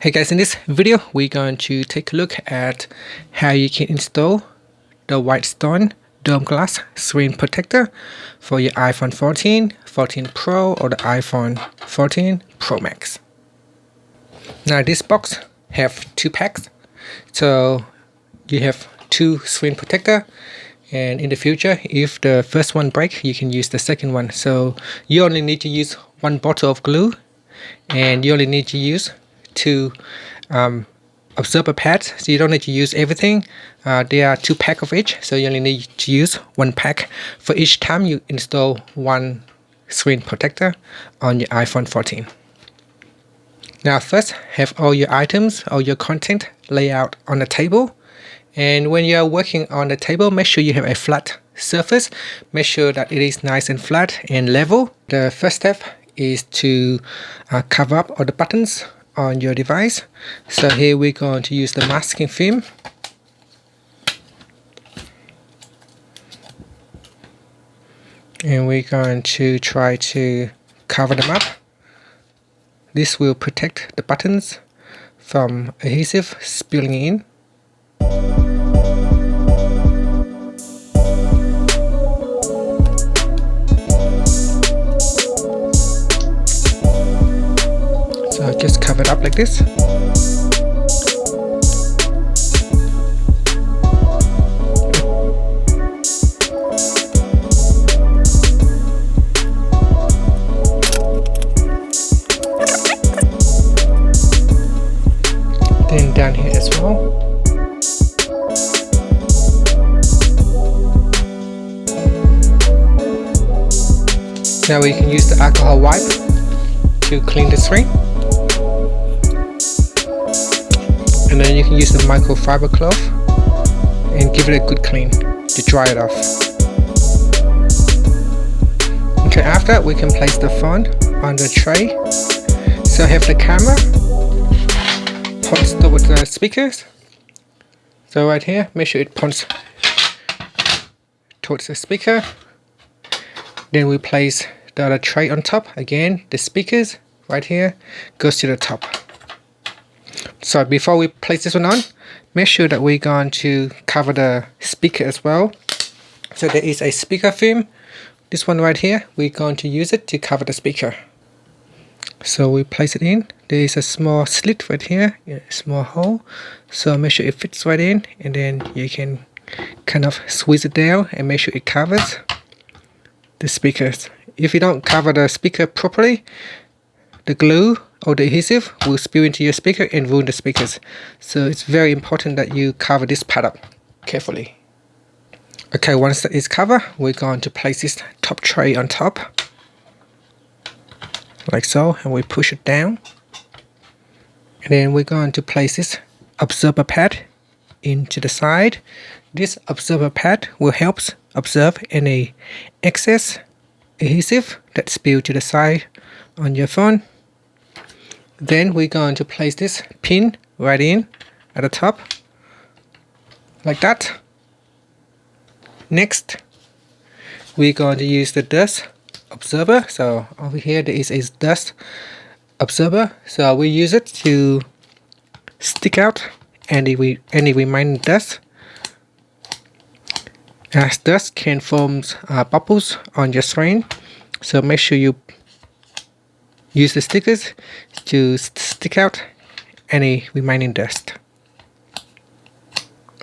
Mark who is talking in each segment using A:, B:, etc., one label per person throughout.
A: Hey guys, in this video we're going to take a look at how you can install the WhiteStone Dome Glass screen protector for your iPhone 14, 14 Pro or the iPhone 14 Pro Max. Now this box have two packs, so you have two screen protector, and in the future if the first one breaks you can use the second one. So you only need to use one bottle of glue, and you only need to use two observer pads, so you don't need to use everything. There are two packs of each, so you only need to use one pack for each time you install one screen protector on your iPhone 14. Now first, have all your items, all your content laid out on the table, and when you are working on the table, make sure you have a flat surface. Make sure that it is nice and flat and level. The first step is to cover up all the buttons on your device. So here we're going to use the masking film. And we're going to try to cover them up. This will protect the buttons from adhesive spilling in. So just cover it up like this. Then down here as well. Now we can use the alcohol wipe to clean the screen. And then you can use the microfiber cloth and give it a good clean to dry it off. Okay, after that we can place the phone on the tray. So have the camera points towards the speakers. So right here, make sure it points towards the speaker. Then we place the other tray on top. Again, the speakers right here goes to the top. So before we place this one on, make sure that we're going to cover the speaker as well. So there is a speaker film. This one right here, we're going to use it to cover the speaker. So we place it in. There is a small slit right here, a small hole. So make sure it fits right in, and then you can kind of squeeze it down and make sure it covers the speakers. If you don't cover the speaker properly, the glue or the adhesive will spill into your speaker and ruin the speakers. So it's very important that you cover this part up carefully. Okay, once that is covered, we're going to place this top tray on top. Like so, and we push it down. And then we're going to place this observer pad into the side. This observer pad will help observe any excess adhesive that spilled to the side on your phone. Then we're going to place this pin right in at the top, like that. Next, we're going to use the dust observer. So over here there is a dust observer. So we use it to stick out any remaining dust, as dust can form bubbles on your screen. So make sure you use the stickers to stick out any remaining dust.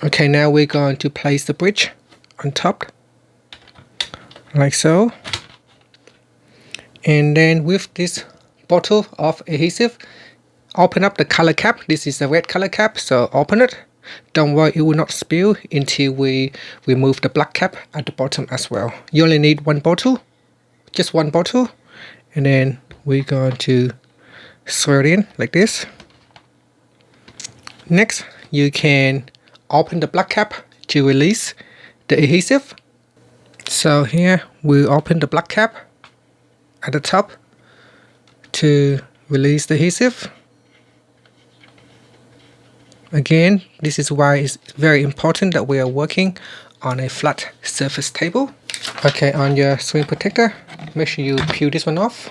A: Okay, now we're going to place the bridge on top, like so. And then with this bottle of adhesive, open up the color cap. This is the red color cap, so open it. Don't worry, it will not spill until we remove the black cap at the bottom as well. You only need one bottle, just one bottle, and then we're going to throw it in like this. Next, you can open the black cap to release the adhesive. So here we open the black cap at the top to release the adhesive. Again, this is why it's very important that we are working on a flat surface table. Okay, on your screen protector, make sure you peel this one off.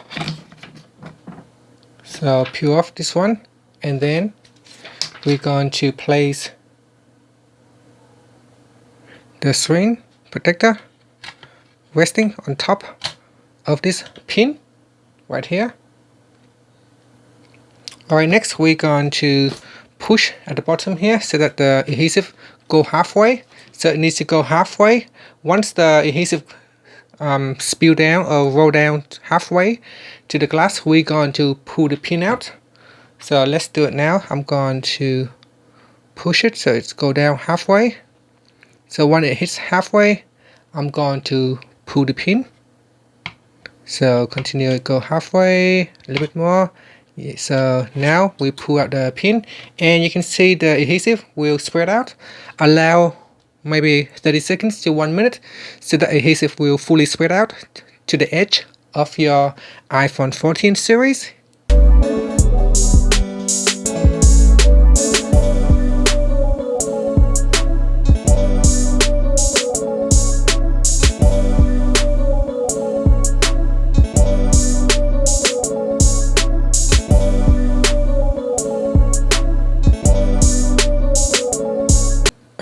A: So peel off this one and then we're going to place the screen protector resting on top of this pin right here. Alright, next we're going to push at the bottom here so that the adhesive go halfway. So it needs to go halfway. Once the adhesive spill down or roll down halfway to the glass, we're going to pull the pin out. So let's do it now. I'm going to push it so it's go down halfway. So when it hits halfway, I'm going to pull the pin. So continue to go halfway, a little bit more. So now we pull out the pin, and you can see the adhesive will spread out. Allow maybe 30 seconds to 1 minute so the adhesive will fully spread out to the edge of your iPhone 14 series.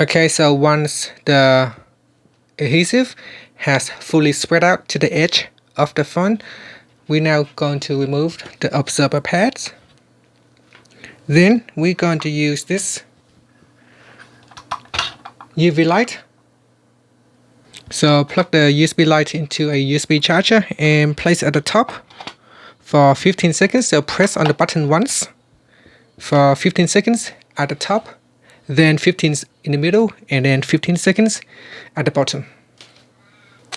A: Okay, so once the adhesive has fully spread out to the edge of the phone, we're now going to remove the absorber pads. Then we're going to use this UV light. So plug the USB light into a USB charger and place it at the top for 15 seconds. So press on the button once for 15 seconds at the top, then 15 in the middle, and then 15 seconds at the bottom.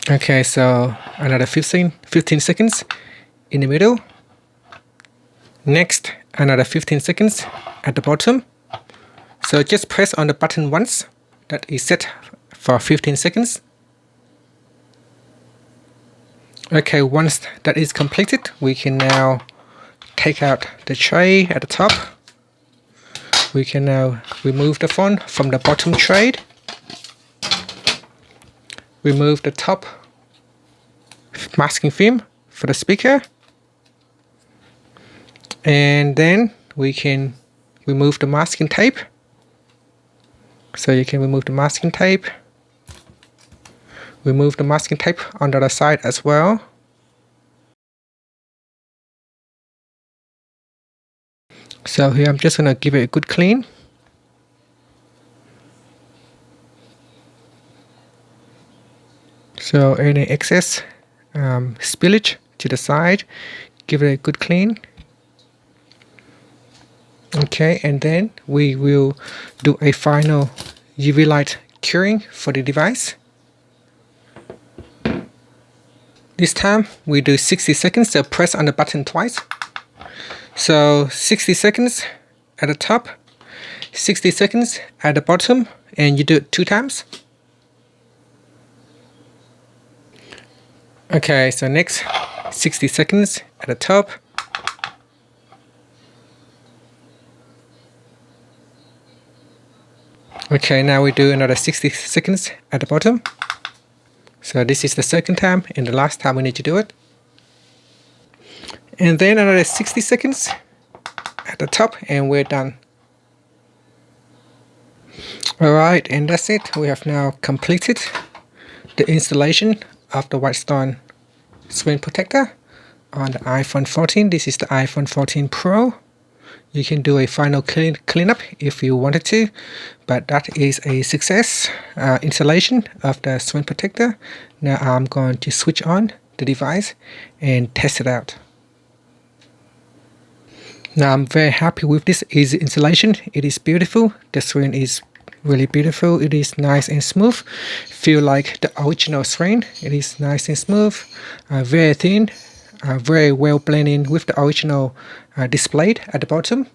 A: Okay, so another 15 seconds in the middle. Next, another 15 seconds at the bottom. So just press on the button once. That is set for 15 seconds. Okay, once that is completed, we can now take out the tray at the top. We can now remove the phone from the bottom tray. Remove the top masking film for the speaker. And then we can remove the masking tape. So you can remove the masking tape. Remove the masking tape on the other side as well. So here I'm just going to give it a good clean. So any excess spillage to the side, give it a good clean. Okay, and then we will do a final UV light curing for the device. This time we do 60 seconds, so press on the button twice. So 60 seconds at the top, 60 seconds at the bottom, and you do it 2 times. Okay, so next 60 seconds at the top. Okay, now we do another 60 seconds at the bottom. So this is the second time and the last time we need to do it. And then another 60 seconds at the top, and we're done. Alright, and that's it. We have now completed the installation of the WhiteStone screen protector on the iPhone 14. This is the iPhone 14 Pro. You can do a final cleanup if you wanted to, but that is a success installation of the screen protector. Now I'm going to switch on the device and test it out. Now I'm very happy with this easy installation. It is beautiful. The screen is really beautiful. It is nice and smooth. Feel like the original screen. It is nice and smooth, very thin, very well blending with the original display at the bottom.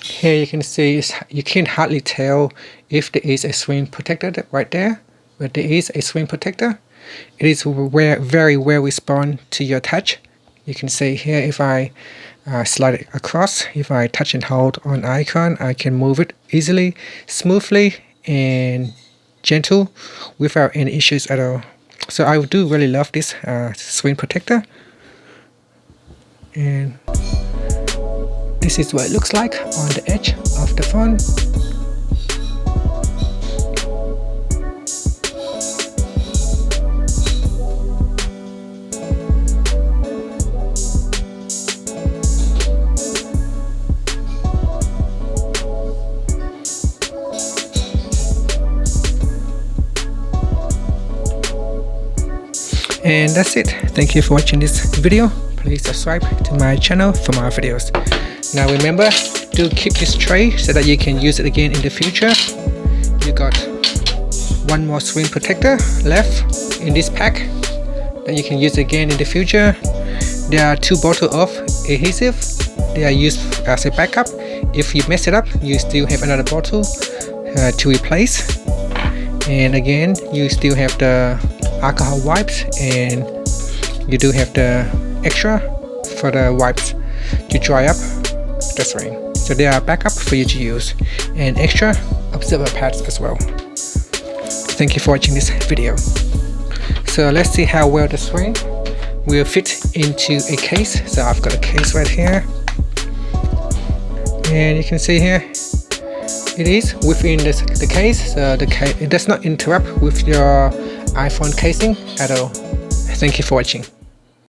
A: Here you can see you can hardly tell if there is a screen protector right there, but there is a screen protector. It is very well respond to your touch. You can see here if I slide it across, if I touch and hold on icon, I can move it easily, smoothly, and gentle without any issues at all. So I do really love this screen protector. And this is what it looks like on the edge of the phone. And that's it. Thank you for watching this video. Please subscribe to my channel for more videos. Now remember to keep this tray so that you can use it again in the future. You got one more screen protector left in this pack that you can use again in the future. There are 2 bottles of adhesive. They are used as a backup. If you mess it up, you still have another bottle to replace. And again, you still have the alcohol wipes, and you do have the extra for the wipes to dry up the screen. So they are backup for you to use, and extra observer pads as well. Thank you for watching this video. So let's see how well the screen will fit into a case. So I've got a case right here, and you can see here it is within the case. So it does not interrupt with your iPhone casing at all. Thank you for watching.